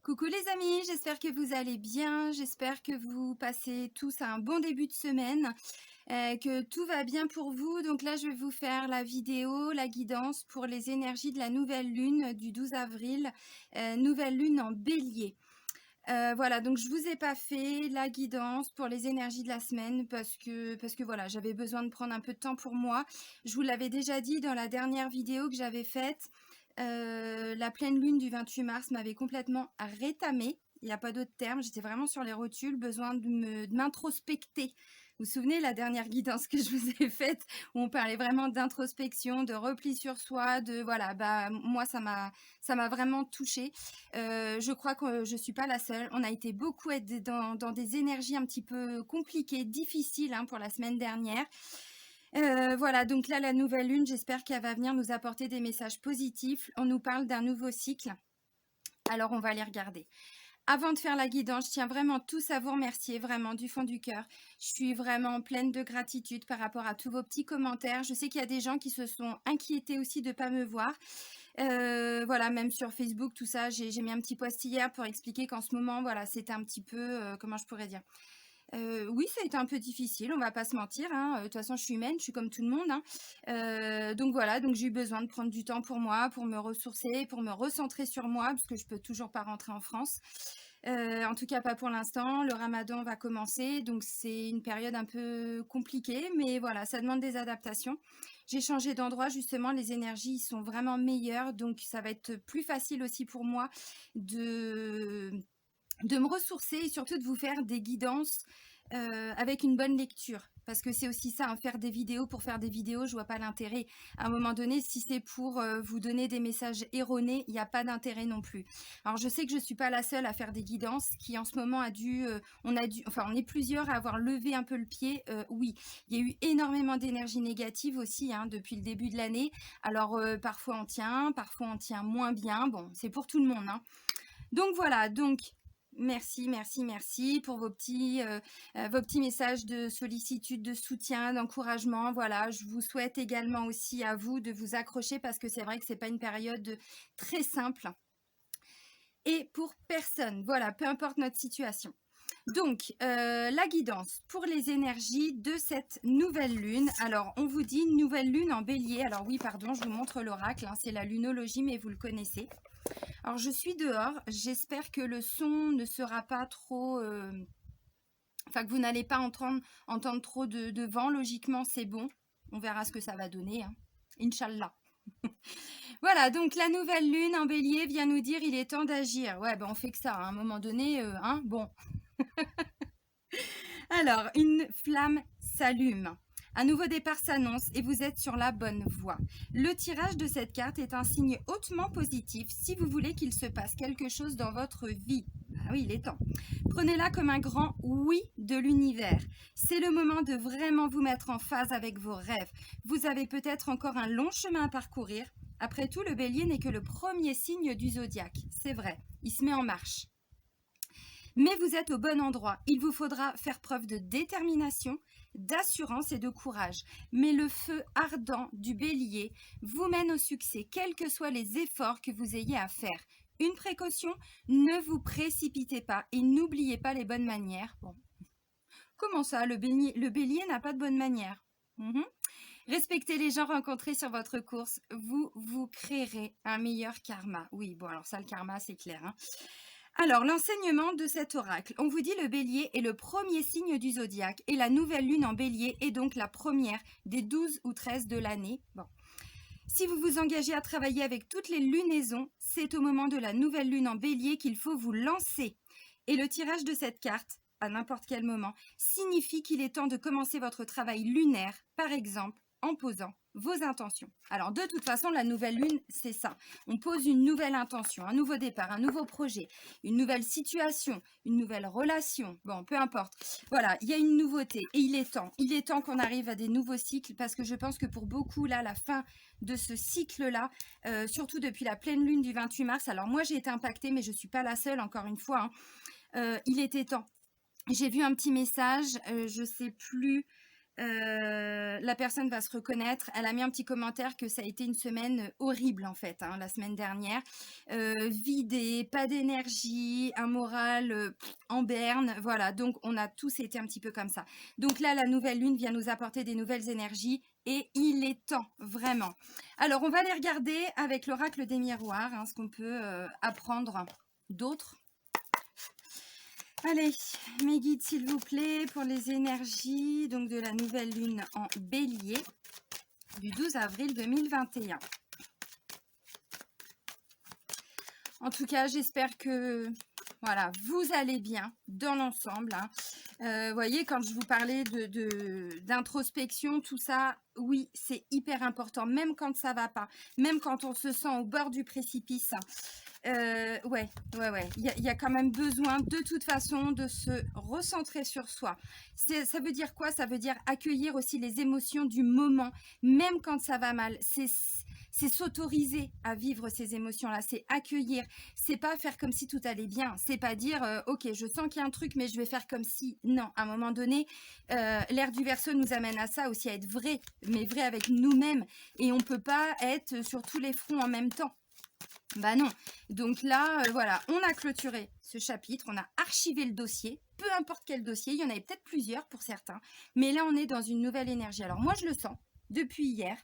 Coucou les amis, j'espère que vous allez bien, j'espère que vous passez tous un bon début de semaine, que tout va bien pour vous. Donc là, je vais vous faire la vidéo, la guidance pour les énergies de la nouvelle lune du 12 avril, nouvelle lune en bélier. Voilà, donc je vous ai pas fait la guidance pour les énergies de la semaine parce que voilà, j'avais besoin de prendre un peu de temps pour moi. Je vous l'avais déjà dit dans la dernière vidéo que j'avais faite. La pleine lune du 28 mars m'avait complètement rétamée. Il n'y a pas d'autre terme. J'étais vraiment sur les rotules, besoin de m'introspecter. Vous vous souvenez la dernière guidance que je vous ai faite où on parlait vraiment d'introspection, de repli sur soi, de voilà, bah moi ça m'a vraiment touchée. Je crois que je suis pas la seule. On a été beaucoup être dans des énergies un petit peu compliquées, difficiles pour la semaine dernière. Voilà, donc là, la nouvelle lune, j'espère qu'elle va venir nous apporter des messages positifs. On nous parle d'un nouveau cycle. Alors, on va les regarder. Avant de faire la guidance, je tiens vraiment tous à vous remercier, vraiment du fond du cœur. Je suis vraiment pleine de gratitude par rapport à tous vos petits commentaires. Je sais qu'il y a des gens qui se sont inquiétés aussi de ne pas me voir. Voilà, même sur Facebook, tout ça, j'ai mis un petit post hier pour expliquer qu'en ce moment, voilà, c'était un petit peu, comment je pourrais dire, oui, ça a été un peu difficile, on va pas se mentir, de toute façon, je suis humaine, je suis comme tout le monde, donc voilà, donc j'ai eu besoin de prendre du temps pour moi, pour me ressourcer, pour me recentrer sur moi, parce que je peux toujours pas rentrer en France. En tout cas, pas pour l'instant. Le ramadan va commencer, donc c'est une période un peu compliquée, mais voilà, ça demande des adaptations. J'ai changé d'endroit, justement, les énergies sont vraiment meilleures, donc ça va être plus facile aussi pour moi de de me ressourcer et surtout de vous faire des guidances avec une bonne lecture. Parce que c'est aussi ça, faire des vidéos pour faire des vidéos, je vois pas l'intérêt. À un moment donné, si c'est pour vous donner des messages erronés, il n'y a pas d'intérêt non plus. Alors je sais que je suis pas la seule à faire des guidances, qui en ce moment on est plusieurs à avoir levé un peu le pied. Oui, il y a eu énormément d'énergie négative aussi depuis le début de l'année. Alors parfois on tient moins bien. Bon, c'est pour tout le monde. Donc voilà, donc merci, merci, merci pour vos petits messages de sollicitude, de soutien, d'encouragement. Voilà, je vous souhaite également aussi à vous de vous accrocher parce que c'est vrai que c'est pas une période très simple. Et pour personne, voilà, peu importe notre situation. Donc, la guidance pour les énergies de cette nouvelle lune. Alors, on vous dit nouvelle lune en bélier. Alors oui, pardon, je vous montre l'oracle. C'est la lunologie, mais vous le connaissez. Alors, je suis dehors. J'espère que le son ne sera pas trop... Enfin, que vous n'allez pas entendre trop de vent. Logiquement, c'est bon. On verra ce que ça va donner. Inch'Allah. Voilà, donc la nouvelle lune en bélier vient nous dire il est temps d'agir. Ouais, ben on fait que ça. À un moment donné, bon. Alors, une flamme s'allume. Un nouveau départ s'annonce et vous êtes sur la bonne voie. Le tirage de cette carte est un signe hautement positif si vous voulez qu'il se passe quelque chose dans votre vie. Ah oui, il est temps. Prenez-la comme un grand oui de l'univers. C'est le moment de vraiment vous mettre en phase avec vos rêves. Vous avez peut-être encore un long chemin à parcourir. Après tout, le bélier n'est que le premier signe du zodiaque. C'est vrai, il se met en marche. Mais vous êtes au bon endroit. Il vous faudra faire preuve de détermination, d'assurance et de courage. Mais le feu ardent du bélier vous mène au succès, quels que soient les efforts que vous ayez à faire. Une précaution, ne vous précipitez pas et n'oubliez pas les bonnes manières. Bon. Comment ça, le bélier n'a pas de bonnes manières? Respectez les gens rencontrés sur votre course. Vous créerez un meilleur karma. Oui, bon, alors ça, le karma, c'est clair. Alors, l'enseignement de cet oracle. On vous dit le bélier est le premier signe du zodiaque et la nouvelle lune en bélier est donc la première des 12 ou 13 de l'année. Bon. Si vous vous engagez à travailler avec toutes les lunaisons, c'est au moment de la nouvelle lune en bélier qu'il faut vous lancer. Et le tirage de cette carte, à n'importe quel moment, signifie qu'il est temps de commencer votre travail lunaire, par exemple, en posant vos intentions. Alors de toute façon, la nouvelle lune, c'est ça. On pose une nouvelle intention, un nouveau départ, un nouveau projet, une nouvelle situation, une nouvelle relation. Bon, peu importe. Voilà, il y a une nouveauté et il est temps. Il est temps qu'on arrive à des nouveaux cycles parce que je pense que pour beaucoup, là, la fin de ce cycle-là, surtout depuis la pleine lune du 28 mars, alors moi j'ai été impactée, mais je ne suis pas la seule, encore une fois, il était temps. J'ai vu un petit message, je sais plus la personne va se reconnaître. Elle a mis un petit commentaire que ça a été une semaine horrible en fait, hein, la semaine dernière. Vidée, pas d'énergie, un moral en berne. Voilà, donc on a tous été un petit peu comme ça. Donc là, la nouvelle lune vient nous apporter des nouvelles énergies et il est temps, vraiment. Alors, on va les regarder avec l'oracle des miroirs, hein, ce qu'on peut apprendre d'autres. Allez, mes guides, s'il vous plaît, pour les énergies donc de la nouvelle lune en bélier du 12 avril 2021. En tout cas, j'espère que voilà, vous allez bien dans l'ensemble. Hein. Voyez, quand je vous parlais d'introspection, tout ça, oui, c'est hyper important, même quand ça va pas, même quand on se sent au bord du précipice. Ouais. Il y a quand même besoin de toute façon de se recentrer sur soi. Ça veut dire quoi? Ça veut dire accueillir aussi les émotions du moment, même quand ça va mal. C'est s'autoriser à vivre ces émotions-là, c'est accueillir. C'est pas faire comme si tout allait bien. C'est pas dire, ok, je sens qu'il y a un truc, mais je vais faire comme si. Non, à un moment donné, l'ère du Verseau nous amène à ça aussi, à être vrai, mais vrai avec nous-mêmes. Et on peut pas être sur tous les fronts en même temps. Bah non. Donc là, voilà, on a clôturé ce chapitre, on a archivé le dossier, peu importe quel dossier, il y en avait peut-être plusieurs pour certains, mais là on est dans une nouvelle énergie. Alors moi je le sens depuis hier,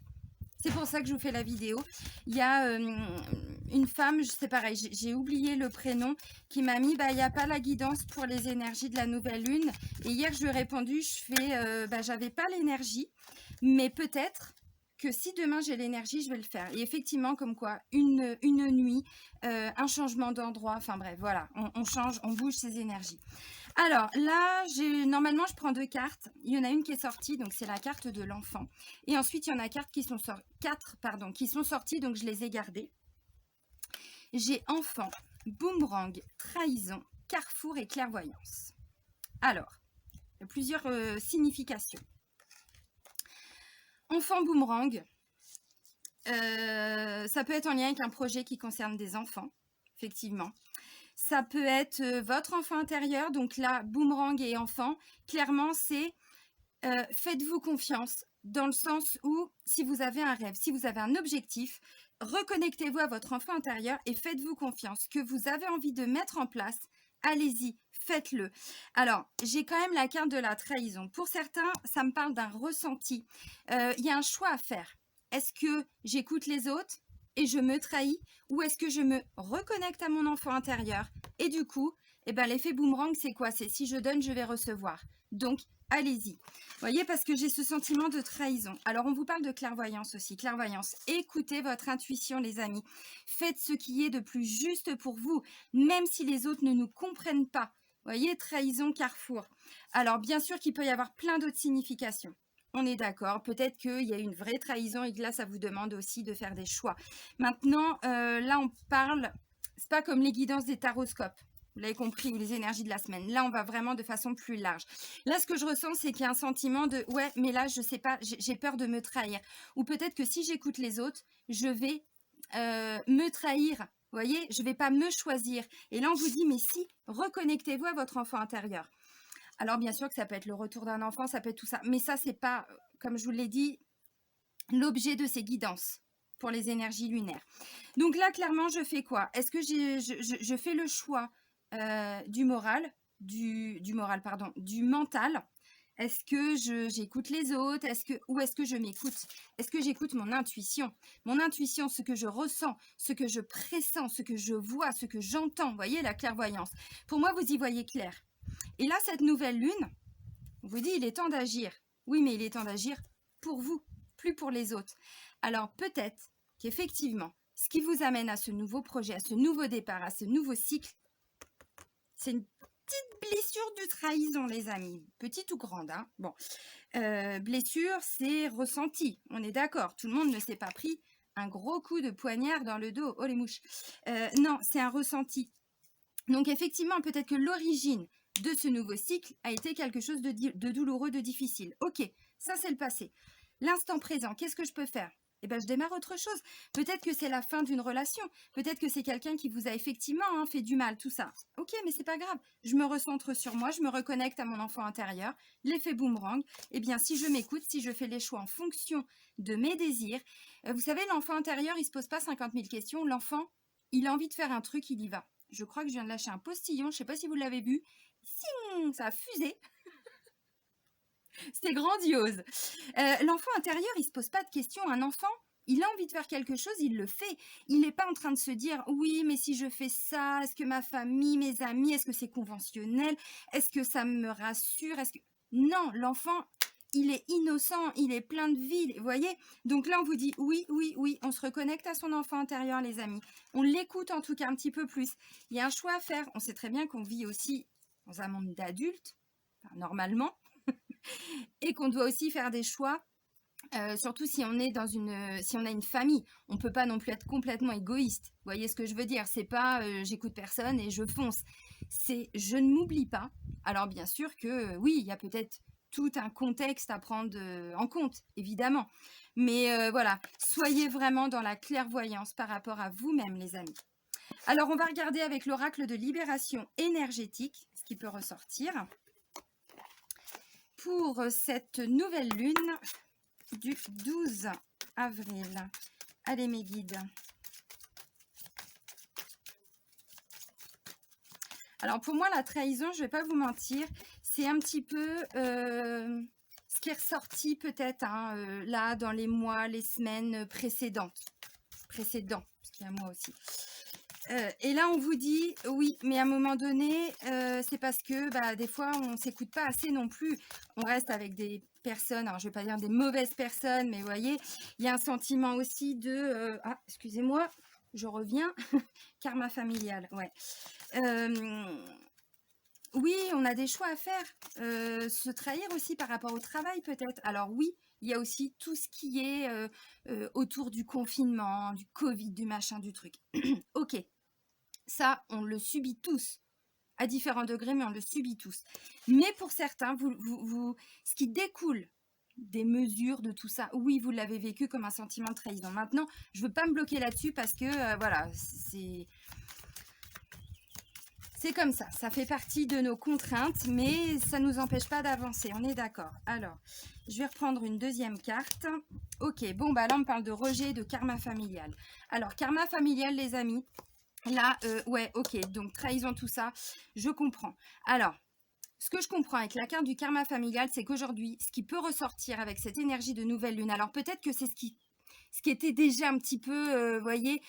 c'est pour ça que je vous fais la vidéo. Il y a une femme, c'est pareil, j'ai oublié le prénom, qui m'a mis, bah il n'y a pas la guidance pour les énergies de la nouvelle lune. Et hier je lui ai répondu, j'avais pas l'énergie, mais peut-être que si demain j'ai l'énergie, je vais le faire. Et effectivement, comme quoi, une nuit, un changement d'endroit, enfin bref, voilà, on change, on bouge ses énergies. Alors là, normalement, je prends 2 cartes. Il y en a une qui est sortie, donc c'est la carte de l'enfant. Et ensuite, il y en a 4 qui sont sorties, donc je les ai gardées. J'ai enfant, boomerang, trahison, carrefour et clairvoyance. Alors, il y a plusieurs significations. Enfant boomerang, ça peut être en lien avec un projet qui concerne des enfants, effectivement. Ça peut être votre enfant intérieur, donc là, boomerang et enfant, clairement, c'est faites-vous confiance, dans le sens où si vous avez un rêve, si vous avez un objectif, reconnectez-vous à votre enfant intérieur et faites-vous confiance. Que vous avez envie de mettre en place, allez-y, faites-le. Alors, j'ai quand même la carte de la trahison. Pour certains, ça me parle d'un ressenti. Il y a un choix à faire. Est-ce que j'écoute les autres et je me trahis, ou est-ce que je me reconnecte à mon enfant intérieur et du coup, l'effet boomerang, c'est quoi? C'est si je donne, je vais recevoir. Donc, allez-y. Vous voyez, parce que j'ai ce sentiment de trahison. Alors, on vous parle de clairvoyance aussi. Clairvoyance, écoutez votre intuition, les amis. Faites ce qui est de plus juste pour vous, même si les autres ne nous comprennent pas. Vous voyez, trahison, carrefour. Alors, bien sûr qu'il peut y avoir plein d'autres significations. On est d'accord, peut-être qu'il y a une vraie trahison et que là, ça vous demande aussi de faire des choix. Maintenant, là, on parle, c'est pas comme les guidances des taroscopes, vous l'avez compris, ou les énergies de la semaine. Là, on va vraiment de façon plus large. Là, ce que je ressens, c'est qu'il y a un sentiment de, ouais, mais là, je sais pas, j'ai peur de me trahir. Ou peut-être que si j'écoute les autres, je vais me trahir. Vous voyez, je vais pas me choisir. Et là, on vous dit, mais si, reconnectez-vous à votre enfant intérieur. Alors, bien sûr que ça peut être le retour d'un enfant, ça peut être tout ça. Mais ça, c'est pas, comme je vous l'ai dit, l'objet de ces guidances pour les énergies lunaires. Donc là, clairement, je fais quoi? Est-ce que je fais le choix du mental? Est-ce que j'écoute les autres? Ou est-ce que je m'écoute? Est-ce que j'écoute mon intuition? Mon intuition, ce que je ressens, ce que je pressens, ce que je vois, ce que j'entends. Vous voyez, la clairvoyance. Pour moi, vous y voyez clair. Et là, cette nouvelle lune vous dit, il est temps d'agir. Oui, mais il est temps d'agir pour vous, plus pour les autres. Alors, peut-être qu'effectivement, ce qui vous amène à ce nouveau projet, à ce nouveau départ, à ce nouveau cycle, c'est une petite blessure de trahison, les amis. Petite ou grande, hein. Bon, blessure, c'est ressenti. On est d'accord. Tout le monde ne s'est pas pris un gros coup de poignard dans le dos. Oh, les mouches. Non, c'est un ressenti. Donc, effectivement, peut-être que l'origine de ce nouveau cycle a été quelque chose de douloureux, de difficile. Ok, ça, c'est le passé. L'instant présent, qu'est-ce que je peux faire? eh ben, je démarre autre chose. Peut-être que c'est la fin d'une relation. Peut-être que c'est quelqu'un qui vous a effectivement fait du mal, tout ça. Ok, mais c'est pas grave. Je me recentre sur moi, je me reconnecte à mon enfant intérieur. L'effet boomerang. Eh bien, si je m'écoute, si je fais les choix en fonction de mes désirs, vous savez, l'enfant intérieur, il se pose pas 50 000 questions. L'enfant, il a envie de faire un truc, il y va. Je crois que je viens de lâcher un postillon. Je sais pas si vous l'avez vu. Ça a fusé. C'était grandiose. L'enfant intérieur, il se pose pas de questions. Un enfant, il a envie de faire quelque chose, il le fait. Il n'est pas en train de se dire, oui, mais si je fais ça, est-ce que ma famille, mes amis, est-ce que c'est conventionnel? Est-ce que ça me rassure? Non, l'enfant, il est innocent, il est plein de vie, vous voyez? Donc là, on vous dit, oui, oui, oui, on se reconnecte à son enfant intérieur, les amis. On l'écoute en tout cas un petit peu plus. Il y a un choix à faire. On sait très bien qu'on vit aussi dans un monde d'adultes, enfin, normalement, et qu'on doit aussi faire des choix, surtout si on est si on a une famille. On peut pas non plus être complètement égoïste. Vous voyez ce que je veux dire? C'est pas j'écoute personne et je fonce. C'est je ne m'oublie pas. Alors bien sûr que oui, il y a peut-être tout un contexte à prendre en compte, évidemment. Mais voilà, soyez vraiment dans la clairvoyance par rapport à vous-même, les amis. Alors on va regarder avec l'oracle de libération énergétique ce qui peut ressortir pour cette nouvelle lune du 12 avril. Allez mes guides. Alors pour moi la trahison, je vais pas vous mentir, c'est un petit peu ce qui est ressorti peut-être là dans les mois, les semaines précédents, parce qu'il y a un mois aussi. Et là on vous dit oui, mais à un moment donné c'est parce que des fois on s'écoute pas assez non plus. On reste avec des personnes, alors je vais pas dire des mauvaises personnes, mais vous voyez, il y a un sentiment aussi de excusez-moi, je reviens. Karma familial, ouais. Oui, on a des choix à faire. Se trahir aussi par rapport au travail peut-être. Alors oui, il y a aussi tout ce qui est autour du confinement, du Covid, du machin, du truc. Ok, ça, on le subit tous, à différents degrés, mais on le subit tous. Mais pour certains, ce qui découle des mesures de tout ça, oui, vous l'avez vécu comme un sentiment de trahison. Maintenant, je ne veux pas me bloquer là-dessus parce que, voilà, c'est comme ça fait partie de nos contraintes, mais ça ne nous empêche pas d'avancer, on est d'accord. Alors, je vais reprendre une deuxième carte. Ok, bon, là, on me parle de rejet, de karma familial. Alors, karma familial, les amis, là, ouais, ok, donc trahison, tout ça, je comprends. Alors, ce que je comprends avec la carte du karma familial, c'est qu'aujourd'hui, ce qui peut ressortir avec cette énergie de nouvelle lune, alors peut-être que c'est ce qui était déjà un petit peu, voyez,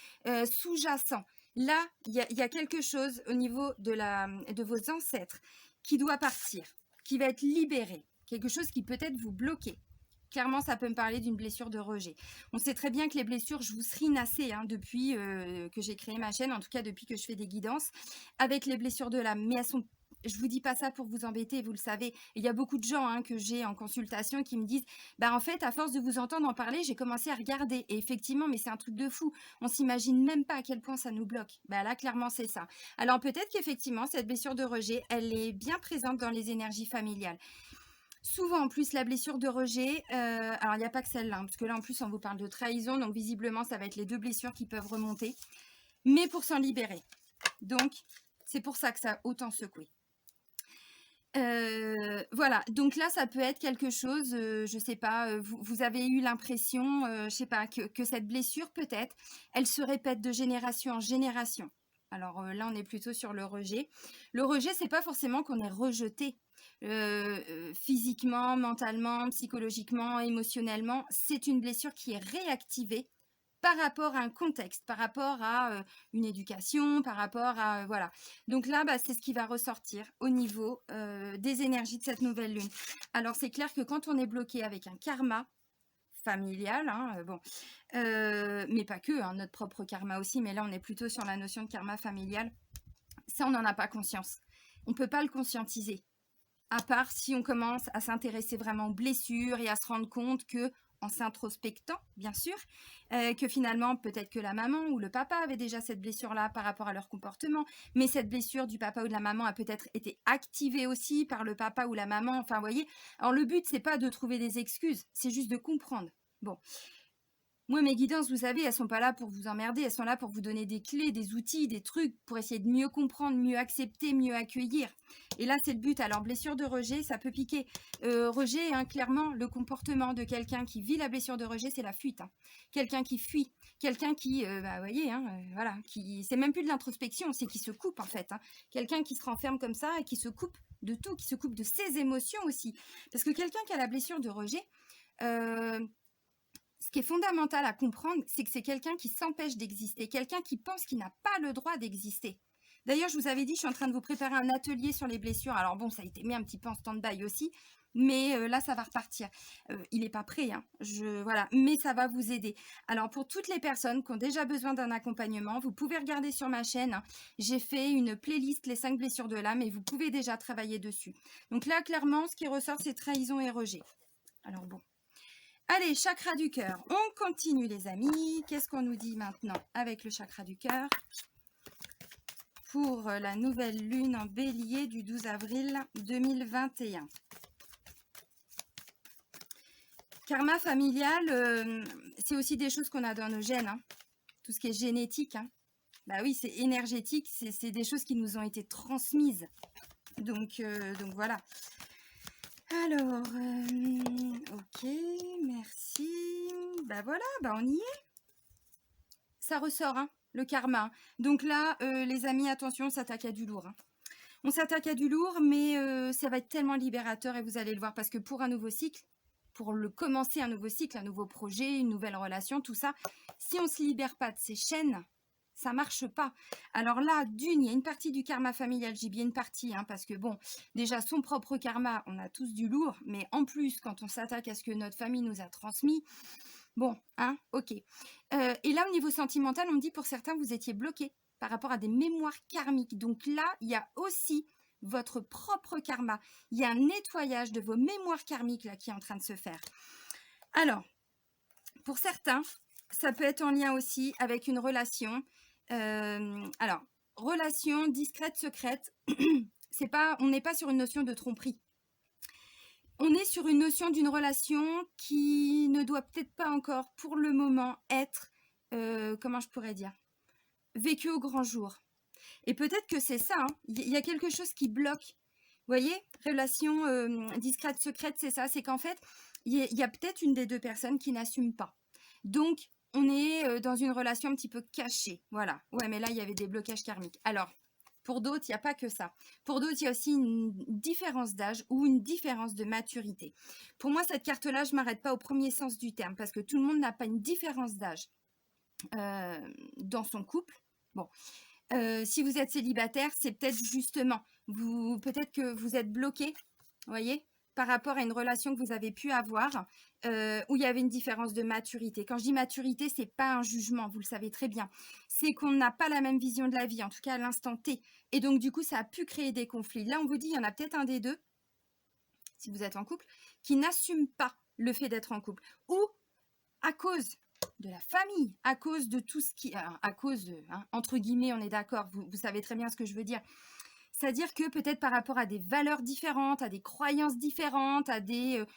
sous-jacent. Là, il y a quelque chose au niveau de vos ancêtres qui doit partir, qui va être libéré, quelque chose qui peut-être vous bloquer. Clairement, ça peut me parler d'une blessure de rejet. On sait très bien que les blessures, je vous serine assez depuis que j'ai créé ma chaîne, en tout cas depuis que je fais des guidances, avec les blessures de l'âme. Mais elles sont, je vous dis pas ça pour vous embêter, vous le savez. Il y a beaucoup de gens que j'ai en consultation qui me disent, en fait, à force de vous entendre en parler, j'ai commencé à regarder. Et effectivement, mais c'est un truc de fou. On s'imagine même pas à quel point ça nous bloque. Là, clairement, c'est ça. Alors peut-être qu'effectivement, cette blessure de rejet, elle est bien présente dans les énergies familiales. Souvent, en plus, la blessure de rejet, alors il n'y a pas que celle-là, parce que là, en plus, on vous parle de trahison, donc visiblement, ça va être les deux blessures qui peuvent remonter, mais pour s'en libérer. Donc, c'est pour ça que ça a autant secoué. Voilà, donc là, ça peut être quelque chose, je sais pas, vous avez eu l'impression, je sais pas, que cette blessure, peut-être, elle se répète de génération en génération. Alors là, on est plutôt sur le rejet. Le rejet, c'est pas forcément qu'on est rejeté physiquement, mentalement, psychologiquement, émotionnellement. C'est une blessure qui est réactivée par rapport à un contexte, par rapport à une éducation, par rapport à voilà. Donc là, c'est ce qui va ressortir au niveau des énergies de cette nouvelle lune. Alors c'est clair que quand on est bloqué avec un karma familial, mais pas que, notre propre karma aussi, mais là on est plutôt sur la notion de karma familial, ça on n'en a pas conscience. On ne peut pas le conscientiser, à part si on commence à s'intéresser vraiment aux blessures et à se rendre compte que, en s'introspectant, bien sûr, que finalement, peut-être que la maman ou le papa avait déjà cette blessure-là par rapport à leur comportement, mais cette blessure du papa ou de la maman a peut-être été activée aussi par le papa ou la maman. Enfin, vous voyez, alors le but, c'est pas de trouver des excuses, c'est juste de comprendre. Bon, Moi, mes guidances, vous savez, elles sont pas là pour vous emmerder, elles sont là pour vous donner des clés, des outils, des trucs pour essayer de mieux comprendre, mieux accepter, mieux accueillir. Et là, c'est le but. Alors, blessure de rejet, ça peut piquer. Rejet, hein, clairement, le comportement de quelqu'un qui vit la blessure de rejet, c'est la fuite. Hein. Quelqu'un qui fuit, quelqu'un qui, vous voyez, hein, voilà, c'est même plus de l'introspection, c'est qui se coupe en fait. Hein. Quelqu'un qui se renferme comme ça et qui se coupe de tout, qui se coupe de ses émotions aussi. Parce que quelqu'un qui a la blessure de rejet, ce qui est fondamental à comprendre, c'est que c'est quelqu'un qui s'empêche d'exister, quelqu'un qui pense qu'il n'a pas le droit d'exister. D'ailleurs, je vous avais dit, je suis en train de vous préparer un atelier sur les blessures. Alors bon, ça a été mis un petit peu en stand-by aussi, mais là, ça va repartir. Il n'est pas prêt, hein. Voilà, mais ça va vous aider. Alors, pour toutes les personnes qui ont déjà besoin d'un accompagnement, vous pouvez regarder sur ma chaîne. Hein. J'ai fait une playlist, les 5 blessures de l'âme, et vous pouvez déjà travailler dessus. Donc là, clairement, ce qui ressort, c'est trahison et rejet. Alors bon. Allez, chakra du cœur. On continue, les amis. Qu'est-ce qu'on nous dit maintenant avec le chakra du cœur pour la nouvelle lune en bélier du 12 avril 2021? Karma familial, c'est aussi des choses qu'on a dans nos gènes. Hein. Tout ce qui est génétique. Hein. Bah oui, c'est énergétique. C'est des choses qui nous ont été transmises. Donc voilà. Alors, ok, merci. Bah voilà, bah on y est. Ça ressort, hein, le karma. Donc là, les amis, attention, on s'attaque à du lourd. Hein. On s'attaque à du lourd, mais ça va être tellement libérateur et vous allez le voir. Parce que pour un nouveau cycle, pour commencer un nouveau cycle, un nouveau projet, une nouvelle relation, tout ça, si on ne se libère pas de ces chaînes, ça marche pas. Alors là, il y a une partie du karma familial, j'ai bien une partie, hein, parce que bon, déjà son propre karma, on a tous du lourd, mais en plus, quand on s'attaque à ce que notre famille nous a transmis, bon, hein, ok. Et là, au niveau sentimental, on me dit pour certains, vous étiez bloqués par rapport à des mémoires karmiques. Donc là, il y a aussi votre propre karma. Il y a un nettoyage de vos mémoires karmiques là qui est en train de se faire. Alors, pour certains, ça peut être en lien aussi avec une relation. Alors, relation discrète, secrète, on n'est pas sur une notion de tromperie. On est sur une notion d'une relation qui ne doit peut-être pas encore, pour le moment, être, comment je pourrais dire, vécue au grand jour. Et peut-être que c'est ça, hein. Il y a quelque chose qui bloque. Vous voyez, relation discrète, secrète, c'est ça. C'est qu'en fait, il y a peut-être une des deux personnes qui n'assume pas. Donc, on est dans une relation un petit peu cachée. Voilà. Ouais, mais là, il y avait des blocages karmiques. Alors, pour d'autres, il n'y a pas que ça. Pour d'autres, il y a aussi une différence d'âge ou une différence de maturité. Pour moi, cette carte-là, je ne m'arrête pas au premier sens du terme parce que tout le monde n'a pas une différence d'âge dans son couple. Bon. Si vous êtes célibataire, c'est peut-être justement, peut-être que vous êtes bloqué, vous voyez, par rapport à une relation que vous avez pu avoir, où il y avait une différence de maturité. Quand je dis maturité, c'est pas un jugement, vous le savez très bien. C'est qu'on n'a pas la même vision de la vie, en tout cas à l'instant T. Et donc, du coup, ça a pu créer des conflits. Là, on vous dit, il y en a peut-être un des deux, si vous êtes en couple, qui n'assume pas le fait d'être en couple. Ou à cause de la famille, à cause de tout ce qui... à cause de... Hein, entre guillemets, on est d'accord, vous savez très bien ce que je veux dire. C'est-à-dire que peut-être par rapport à des valeurs différentes, à des croyances différentes, à des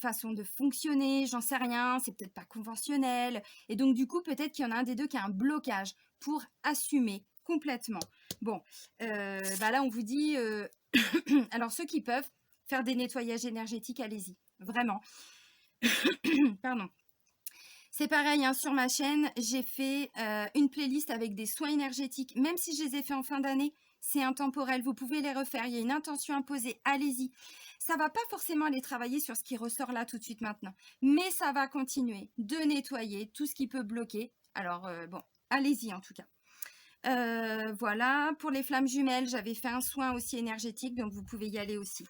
façons de fonctionner, j'en sais rien, c'est peut-être pas conventionnel. Et donc, du coup, peut-être qu'il y en a un des deux qui a un blocage pour assumer complètement. Bon, bah là, on vous dit... alors, ceux qui peuvent faire des nettoyages énergétiques, allez-y, vraiment. Pardon. C'est pareil, hein, sur ma chaîne, j'ai fait une playlist avec des soins énergétiques. Même si je les ai fait en fin d'année, c'est intemporel. Vous pouvez les refaire. Il y a une intention imposée. Allez-y. Ça ne va pas forcément aller travailler sur ce qui ressort là tout de suite maintenant. Mais ça va continuer de nettoyer tout ce qui peut bloquer. Alors, bon, allez-y en tout cas. Voilà, pour les flammes jumelles, j'avais fait un soin aussi énergétique, donc vous pouvez y aller aussi.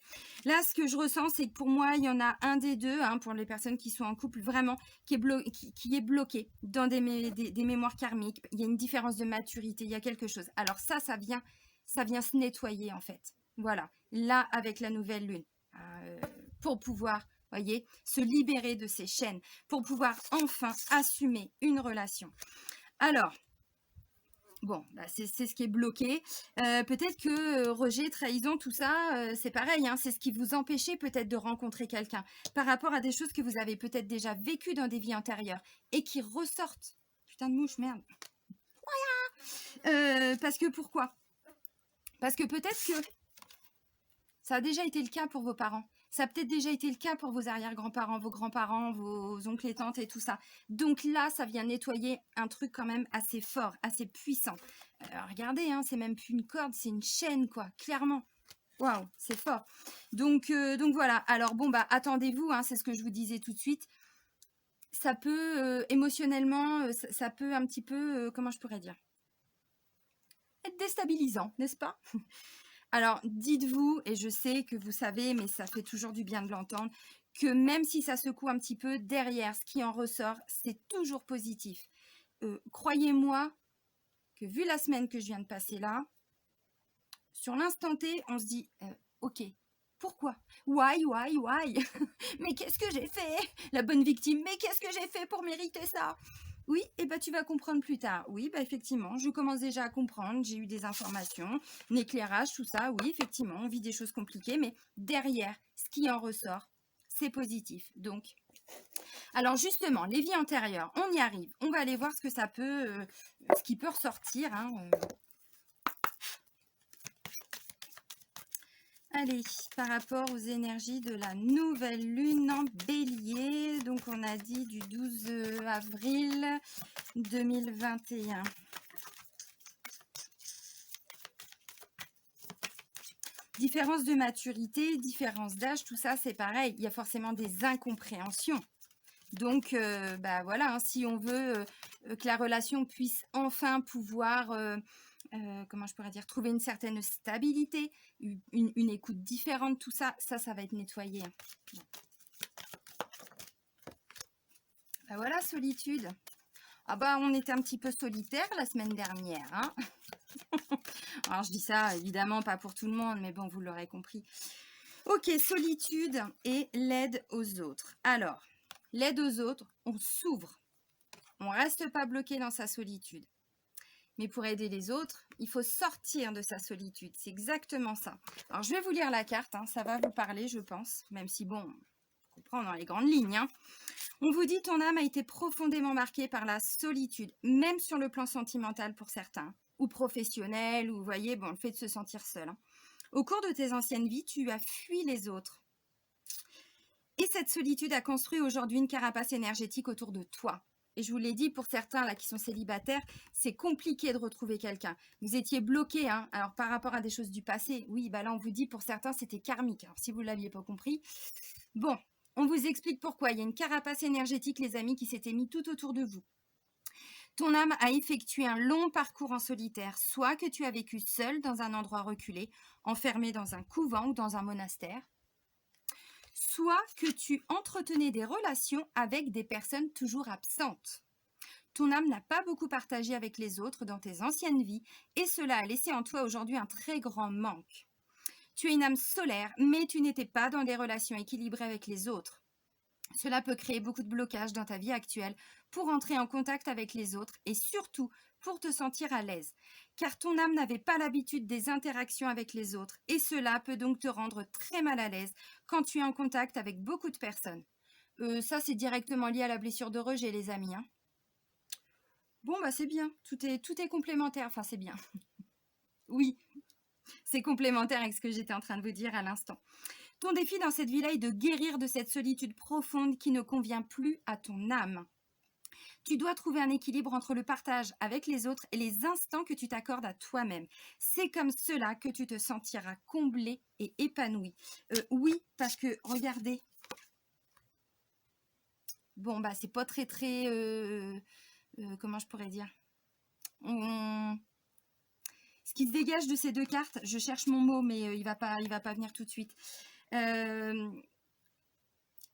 Là, ce que je ressens, c'est que pour moi, il y en a un des deux, hein, pour les personnes qui sont en couple, vraiment, qui est bloqué dans des mémoires karmiques. Il y a une différence de maturité, il y a quelque chose. Alors ça vient se nettoyer, en fait. Voilà, là, avec la nouvelle lune, pour pouvoir, voyez, se libérer de ces chaînes, pour pouvoir enfin assumer une relation. Alors, Bon, bah, c'est ce qui est bloqué. Peut-être que rejet, trahison, tout ça, c'est pareil, hein, c'est ce qui vous empêchait peut-être de rencontrer quelqu'un par rapport à des choses que vous avez peut-être déjà vécues dans des vies antérieures et qui ressortent. Putain de mouche, merde. Parce que pourquoi? Parce que peut-être que ça a déjà été le cas pour vos parents. Ça a peut-être déjà été le cas pour vos arrière-grands-parents, vos grands-parents, vos oncles et tantes et tout ça. Donc là, ça vient nettoyer un truc quand même assez fort, assez puissant. Regardez, hein, c'est même plus une corde, c'est une chaîne, quoi, clairement. Waouh, c'est fort. Donc voilà. Alors bon, bah attendez-vous, hein, c'est ce que je vous disais tout de suite. Ça peut, émotionnellement, ça peut un petit peu, comment je pourrais dire, être déstabilisant, n'est-ce pas? Alors, dites-vous, et je sais que vous savez, mais ça fait toujours du bien de l'entendre, que même si ça secoue un petit peu, derrière, ce qui en ressort, c'est toujours positif. Croyez-moi que vu la semaine que je viens de passer là, sur l'instant T, on se dit, ok, pourquoi? Why? Mais qu'est-ce que j'ai fait? La bonne victime, mais qu'est-ce que j'ai fait pour mériter ça? Oui, et bah tu vas comprendre plus tard. Oui, bah effectivement, je commence déjà à comprendre, j'ai eu des informations, un éclairage, tout ça. Oui, effectivement, on vit des choses compliquées, mais derrière, ce qui en ressort, c'est positif. Donc, alors justement, les vies antérieures, on y arrive. On va aller voir ce que ça peut, ce qui peut ressortir, hein. Allez, par rapport aux énergies de la nouvelle lune en bélier, donc on a dit du 12 avril 2021. Différence de maturité, différence d'âge, tout ça c'est pareil, il y a forcément des incompréhensions. Donc, bah voilà, hein, si on veut que la relation puisse enfin pouvoir, comment je pourrais dire, trouver une certaine stabilité, une écoute différente, tout ça, ça va être nettoyé, hein. Bon. Bah voilà, solitude. Ah bah, on était un petit peu solitaire la semaine dernière, hein. Alors, je dis ça, évidemment, pas pour tout le monde, mais bon, vous l'aurez compris. Ok, solitude et l'aide aux autres. Alors, l'aide aux autres, on s'ouvre. On reste pas bloqué dans sa solitude. Mais pour aider les autres, il faut sortir de sa solitude. C'est exactement ça. Alors, je vais vous lire la carte. Hein, ça va vous parler, je pense. Même si, bon, on comprend dans les grandes lignes. Hein. On vous dit, ton âme a été profondément marquée par la solitude, même sur le plan sentimental pour certains, ou professionnel, ou, vous voyez, bon, le fait de se sentir seul. Hein. Au cours de tes anciennes vies, tu as fui les autres. Et cette solitude a construit aujourd'hui une carapace énergétique autour de toi. Et je vous l'ai dit, pour certains là qui sont célibataires, c'est compliqué de retrouver quelqu'un. Vous étiez bloqué, hein, alors par rapport à des choses du passé. Oui, bah là on vous dit, pour certains, c'était karmique. Alors si vous ne l'aviez pas compris. Bon, on vous explique pourquoi. Il y a une carapace énergétique, les amis, qui s'était mis tout autour de vous. Ton âme a effectué un long parcours en solitaire, soit que tu as vécu seul dans un endroit reculé, enfermé dans un couvent ou dans un monastère, soit que tu entretenais des relations avec des personnes toujours absentes. Ton âme n'a pas beaucoup partagé avec les autres dans tes anciennes vies et cela a laissé en toi aujourd'hui un très grand manque. Tu es une âme solaire, mais tu n'étais pas dans des relations équilibrées avec les autres. Cela peut créer beaucoup de blocages dans ta vie actuelle pour entrer en contact avec les autres et surtout pour te sentir à l'aise. Car ton âme n'avait pas l'habitude des interactions avec les autres et cela peut donc te rendre très mal à l'aise quand tu es en contact avec beaucoup de personnes. Ça, c'est directement lié à la blessure de rejet, les amis. Hein. Bon, bah c'est bien. Tout est complémentaire. Enfin, c'est bien. Oui, c'est complémentaire avec ce que j'étais en train de vous dire à l'instant. Ton défi dans cette vie-là est de guérir de cette solitude profonde qui ne convient plus à ton âme. Tu dois trouver un équilibre entre le partage avec les autres et les instants que tu t'accordes à toi-même. C'est comme cela que tu te sentiras comblé et épanoui. Oui, parce que, regardez. Bon, bah, c'est pas très, comment je pourrais dire, ce qui se dégage de ces deux cartes, je cherche mon mot, mais il va pas venir tout de suite.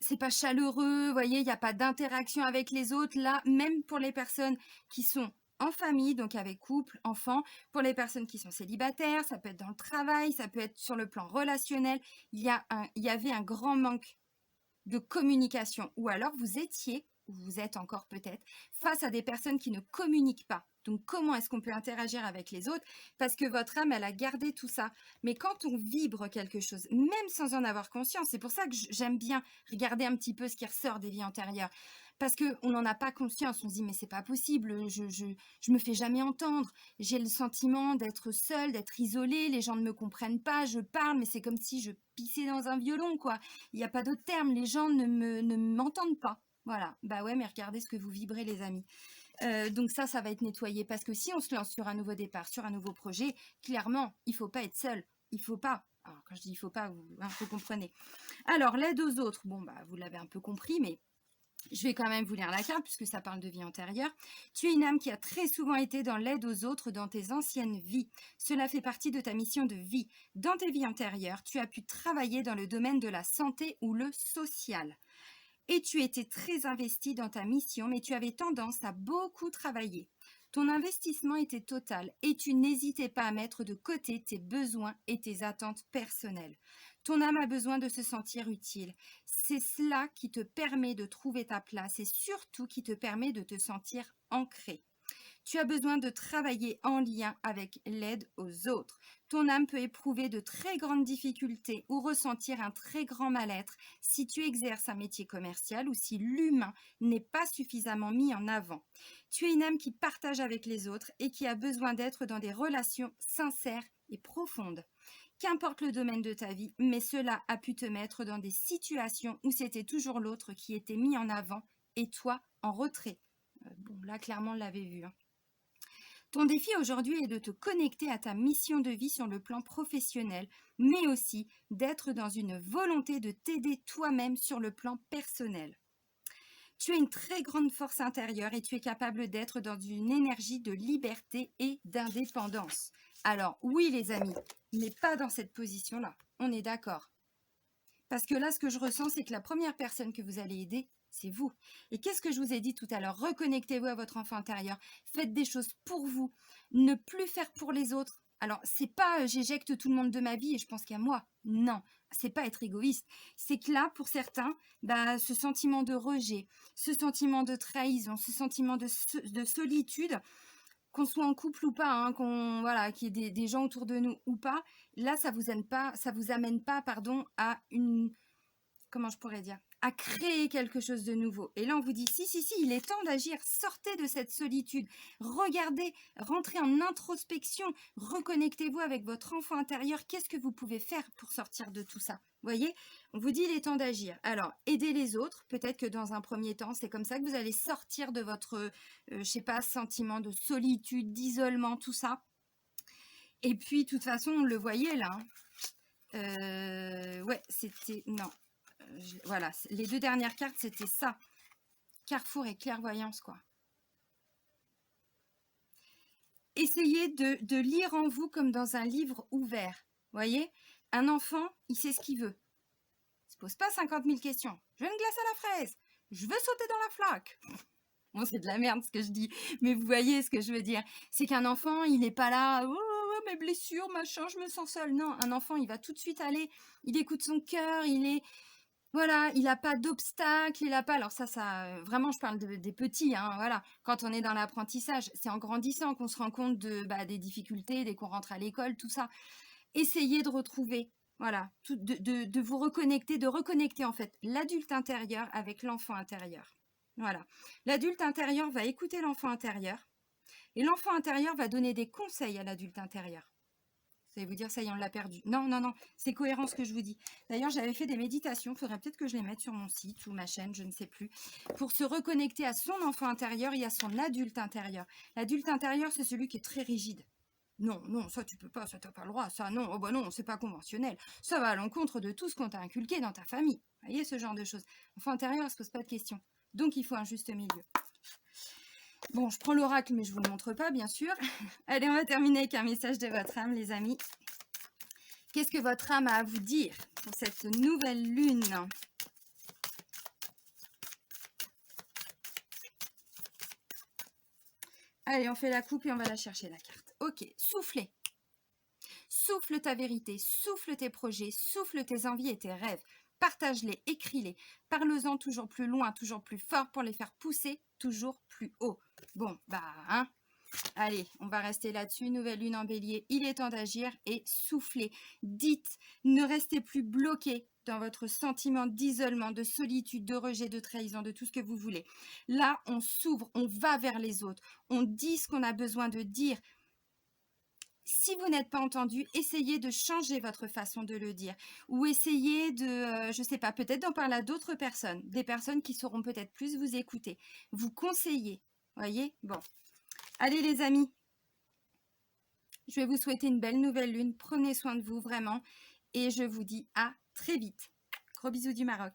C'est pas chaleureux, vous voyez, il n'y a pas d'interaction avec les autres. Là, même pour les personnes qui sont en famille, donc avec couple, enfants, pour les personnes qui sont célibataires, ça peut être dans le travail, ça peut être sur le plan relationnel, il y avait un grand manque de communication. Ou alors vous étiez où vous êtes encore peut-être, face à des personnes qui ne communiquent pas. Donc, comment est-ce qu'on peut interagir avec les autres? Parce que votre âme, elle a gardé tout ça. Mais quand on vibre quelque chose, même sans en avoir conscience, c'est pour ça que j'aime bien regarder un petit peu ce qui ressort des vies antérieures. Parce qu'on n'en a pas conscience, on se dit mais c'est pas possible, je me fais jamais entendre, j'ai le sentiment d'être seule, d'être isolée, les gens ne me comprennent pas, je parle mais c'est comme si je pissais dans un violon quoi, il n'y a pas d'autre terme, les gens ne m'entendent pas. Voilà, bah ouais mais regardez ce que vous vibrez les amis. Donc ça va être nettoyé parce que si on se lance sur un nouveau départ, sur un nouveau projet, clairement il faut pas être seul, il faut pas. Alors quand je dis il faut pas, vous comprenez. Alors l'aide aux autres, bon bah vous l'avez un peu compris mais je vais quand même vous lire la carte puisque ça parle de vie antérieure. Tu es une âme qui a très souvent été dans l'aide aux autres dans tes anciennes vies. Cela fait partie de ta mission de vie. Dans tes vies antérieures, tu as pu travailler dans le domaine de la santé ou le social. Et tu étais très investi dans ta mission, mais tu avais tendance à beaucoup travailler. Ton investissement était total et tu n'hésitais pas à mettre de côté tes besoins et tes attentes personnelles. Ton âme a besoin de se sentir utile. C'est cela qui te permet de trouver ta place et surtout qui te permet de te sentir ancré. Tu as besoin de travailler en lien avec l'aide aux autres. Ton âme peut éprouver de très grandes difficultés ou ressentir un très grand mal-être si tu exerces un métier commercial ou si l'humain n'est pas suffisamment mis en avant. Tu es une âme qui partage avec les autres et qui a besoin d'être dans des relations sincères et profondes. Qu'importe le domaine de ta vie, mais cela a pu te mettre dans des situations où c'était toujours l'autre qui était mis en avant et toi en retrait. Bon, là, clairement, on l'avait vu. Ton défi aujourd'hui est de te connecter à ta mission de vie sur le plan professionnel, mais aussi d'être dans une volonté de t'aider toi-même sur le plan personnel. Tu as une très grande force intérieure et tu es capable d'être dans une énergie de liberté et d'indépendance. Alors oui les amis, mais pas dans cette position-là, on est d'accord. Parce que là, ce que je ressens, c'est que la première personne que vous allez aider, c'est vous. Et qu'est-ce que je vous ai dit tout à l'heure? Reconnectez-vous à votre enfant intérieur. Faites des choses pour vous. Ne plus faire pour les autres. Alors, c'est pas j'éjecte tout le monde de ma vie et je pense qu'à moi. Non, c'est pas être égoïste. C'est que là, pour certains, ce sentiment de rejet, ce sentiment de trahison, ce sentiment de solitude, qu'on soit en couple ou pas, hein, qu'il y ait des gens autour de nous ou pas, là, ça vous amène pas, à une, comment je pourrais dire, à créer quelque chose de nouveau. Et là, on vous dit, si, il est temps d'agir, sortez de cette solitude, regardez, rentrez en introspection, reconnectez-vous avec votre enfant intérieur, qu'est-ce que vous pouvez faire pour sortir de tout ça? Vous voyez, on vous dit, il est temps d'agir. Alors, aidez les autres, peut-être que dans un premier temps, c'est comme ça que vous allez sortir de votre, je sais pas, sentiment de solitude, d'isolement, tout ça. Et puis, de toute façon, on le voyait là. Ouais, c'était, non. Voilà, les deux dernières cartes, c'était ça. Carrefour et clairvoyance, quoi. Essayez de lire en vous comme dans un livre ouvert. Voyez, un enfant, il sait ce qu'il veut. Il ne se pose pas 50 000 questions. Je veux une glace à la fraise. Je veux sauter dans la flaque. Bon, c'est de la merde ce que je dis, mais vous voyez ce que je veux dire. C'est qu'un enfant, il n'est pas là, oh, mes blessures, machin, je me sens seule. Non, un enfant, il va tout de suite aller, il écoute son cœur, voilà, il n'a pas d'obstacle, il n'a pas... Alors ça, vraiment, je parle des petits, hein, voilà. Quand on est dans l'apprentissage, c'est en grandissant qu'on se rend compte des difficultés, dès qu'on rentre à l'école, tout ça. Essayez de retrouver, voilà, de vous reconnecter, de reconnecter en fait l'adulte intérieur avec l'enfant intérieur. Voilà. L'adulte intérieur va écouter l'enfant intérieur et l'enfant intérieur va donner des conseils à l'adulte intérieur. Vous allez vous dire, ça y est, on l'a perdu. Non, c'est cohérent ce que je vous dis. D'ailleurs, j'avais fait des méditations, il faudrait peut-être que je les mette sur mon site ou ma chaîne, je ne sais plus, pour se reconnecter à son enfant intérieur et à son adulte intérieur. L'adulte intérieur, c'est celui qui est très rigide. Non, ça tu peux pas, ça t'as pas le droit, ça non, oh bah non, c'est pas conventionnel. Ça va à l'encontre de tout ce qu'on t'a inculqué dans ta famille. Vous voyez, ce genre de choses. L'enfant intérieur, il se pose pas de questions. Donc, il faut un juste milieu. Bon, je prends l'oracle, mais je ne vous le montre pas, bien sûr. Allez, on va terminer avec un message de votre âme, les amis. Qu'est-ce que votre âme a à vous dire pour cette nouvelle lune? Allez, on fait la coupe et on va la chercher, la carte. Ok, soufflez. Souffle ta vérité, souffle tes projets, souffle tes envies et tes rêves. partage-les, écris-les, parle-en toujours plus loin, toujours plus fort pour les faire pousser toujours plus haut. Bon, bah, hein. Allez, on va rester là-dessus. Nouvelle lune en bélier, il est temps d'agir et souffler. Dites, ne restez plus bloqué dans votre sentiment d'isolement, de solitude, de rejet, de trahison, de tout ce que vous voulez. Là, on s'ouvre, on va vers les autres, on dit ce qu'on a besoin de dire. Si vous n'êtes pas entendu, essayez de changer votre façon de le dire ou essayez de, je sais pas, peut-être d'en parler à d'autres personnes, des personnes qui sauront peut-être plus vous écouter, vous conseiller. Voyez? Bon. Allez les amis, je vais vous souhaiter une belle nouvelle lune. Prenez soin de vous vraiment et je vous dis à très vite. Gros bisous du Maroc.